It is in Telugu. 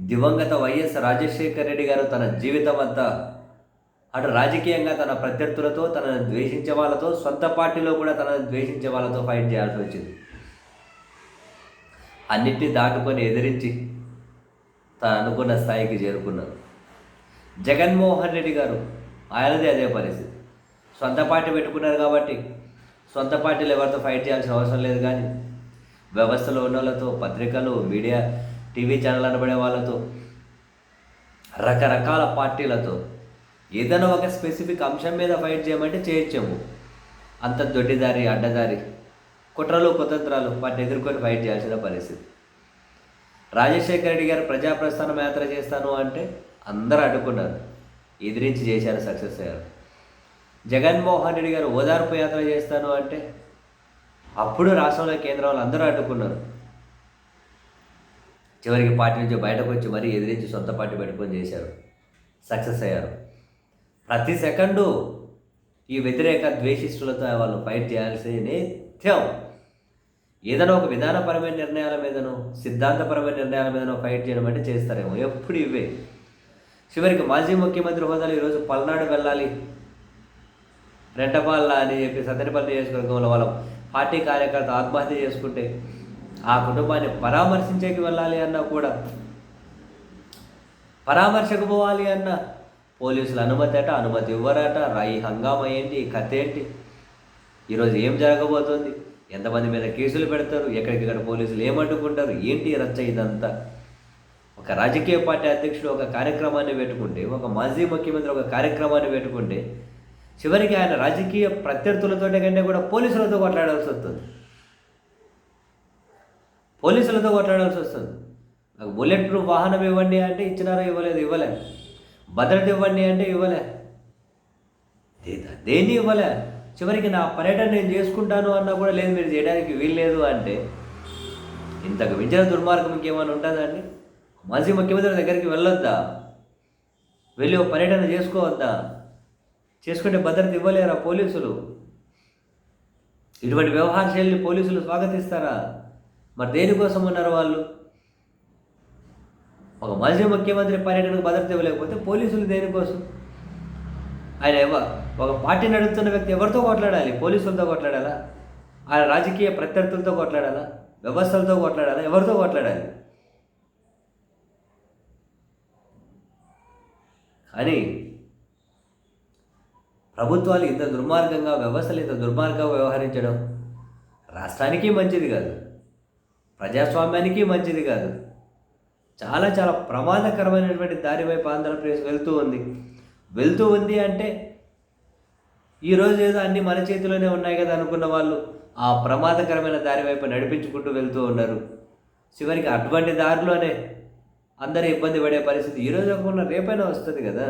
దివంగత వైఎస్ రాజశేఖర రెడ్డి గారు తన జీవితం అంతా అటు రాజకీయంగా తన ప్రత్యర్థులతో, తనను ద్వేషించే వాళ్ళతో, సొంత పార్టీలో కూడా తనను ద్వేషించే వాళ్ళతో ఫైట్ చేయాల్సి వచ్చింది. అన్నిటినీ దాటుకొని ఎదిరించి తను అనుకున్న స్థాయికి చేరుకున్నారు. జగన్మోహన్ రెడ్డి గారు ఆయనది అదే పరిస్థితి. సొంత పార్టీ పెట్టుకున్నారు కాబట్టి సొంత పార్టీలు ఎవరితో ఫైట్ చేయాల్సిన అవసరం లేదు. కానీ వ్యవస్థలో ఉన్న వాళ్ళతో, పత్రికలు, మీడియా, టీవీ ఛానల్ అనబడే వాళ్ళతో, రకరకాల పార్టీలతో ఏదైనా ఒక స్పెసిఫిక్ అంశం మీద ఫైట్ చేయమంటే చేయొచ్చాము. అంత దొడ్డిదారి, అడ్డదారి, కుట్రలు, కుతంత్రాలు వాటిని ఎదుర్కొని ఫైట్ చేయాల్సిన పరిస్థితి. రాజశేఖర రెడ్డి గారు ప్రజాప్రస్థానం యాత్ర చేస్తాను అంటే అందరూ అడ్డుకున్నారు, ఎదిరించి చేశారు, సక్సెస్ అయ్యారు. జగన్మోహన్ రెడ్డి గారు ఓదార్పు యాత్ర చేస్తాను అంటే అప్పుడు రాష్ట్రంలో కేంద్రంలో అందరూ అడ్డుకున్నారు. చివరికి పార్టీ నుంచి బయటకు వచ్చి మరీ ఎదిరించి సొంత పార్టీ పెట్టుకొని చేశారు, సక్సెస్ అయ్యారు. ప్రతి సెకండు ఈ వ్యతిరేక ద్వేషిస్తులతో వాళ్ళు ఫైట్ చేయాల్సి నిత్యం ఏదైనా ఒక విధానపరమైన నిర్ణయాల మీదనో, సిద్ధాంతపరమైన నిర్ణయాల మీదనో ఫైట్ చేయడం అంటే చేస్తారేమో, ఎప్పుడు ఇవే. చివరికి మాజీ ముఖ్యమంత్రి హోదాలో ఈరోజు పల్నాడు వెళ్ళాలి, రెంటపాళ్ళ అని చెప్పి సత్తెనపల్లి నియోజకవర్గంలో వాళ్ళ పార్టీ కార్యకర్త ఆత్మహత్య చేసుకుంటే ఆ కుటుంబాన్ని పరామర్శించేకి వెళ్ళాలి అన్నా కూడా, పరామర్శకు పోవాలి అన్న పోలీసులు అనుమతి అట, అనుమతి ఇవ్వరట. రాయి హంగామా ఏంటి, కథ ఏంటి, ఈరోజు ఏం జరగబోతుంది, ఎంతమంది మీద కేసులు పెడతారు, ఎక్కడికెక్కడ పోలీసులు ఏమడ్డుకుంటారు, ఏంటి రచ్చ ఇదంతా. ఒక రాజకీయ పార్టీ అధ్యక్షుడు ఒక కార్యక్రమాన్ని పెట్టుకుంటే, ఒక మాజీ ముఖ్యమంత్రి ఒక కార్యక్రమాన్ని పెట్టుకుంటే చివరికి ఆయన రాజకీయ ప్రత్యర్థులతో కంటే కూడా పోలీసులతో కొట్లాడాల్సి వస్తుంది. నాకు బుల్లెట్ ప్రూఫ్ వాహనం ఇవ్వండి అంటే ఇచ్చినారో ఇవ్వలే. భద్రత ఇవ్వండి అంటే ఇవ్వలే. దేన్ని ఇవ్వలే. చివరికి నా పర్యటన నేను చేసుకుంటాను అన్నా కూడా లేదు, మీరు చేయడానికి వీల్లేదు అంటే ఇంతకు మించిన దుర్మార్గం ఇంకేమైనా ఉంటుందా అండి? మాజీ ముఖ్యమంత్రి దగ్గరికి వెళ్ళొద్దా? వెళ్ళి ఒక పర్యటన చేసుకోవద్దా? చేసుకుంటే భద్రత ఇవ్వలేరా పోలీసులు? ఇటువంటి వ్యవహార శైలిని పోలీసులు స్వాగతిస్తారా? మరి దేనికోసం ఉన్నారు వాళ్ళు? ఒక మాజీ ముఖ్యమంత్రి పర్యటనకు భద్రత ఇవ్వలేకపోతే పోలీసులు దేనికోసం? ఆయన ఒక పార్టీ నడుపుతున్న వ్యక్తి ఎవరితో కొట్లాడాలి? పోలీసులతో కొట్లాడాలా? ఆయన రాజకీయ ప్రత్యర్థులతో కొట్లాడాలా? వ్యవస్థలతో కొట్లాడాలా? ఎవరితో కొట్లాడాలి? కానీ ప్రభుత్వాలు ఇంత దుర్మార్గంగా, వ్యవస్థలు ఇంత దుర్మార్గంగా వ్యవహరించడం రాష్ట్రానికి మంచిది కాదు, ప్రజాస్వామ్యానికి మంచిది కాదు. చాలా చాలా ప్రమాదకరమైనటువంటి దారి వైపు ఆంధ్రప్రదేశ్ వెళ్తూ ఉంది అంటే ఈరోజు ఏదో అన్నీ మన చేతిలోనే ఉన్నాయి కదా అనుకున్న వాళ్ళు ఆ ప్రమాదకరమైన దారి వైపు నడిపించుకుంటూ వెళ్తూ ఉన్నారు. చివరికి అటువంటి దారిలోనే అందరూ ఇబ్బంది పడే పరిస్థితి ఈరోజు కాకుండా రేపైనా వస్తుంది కదా.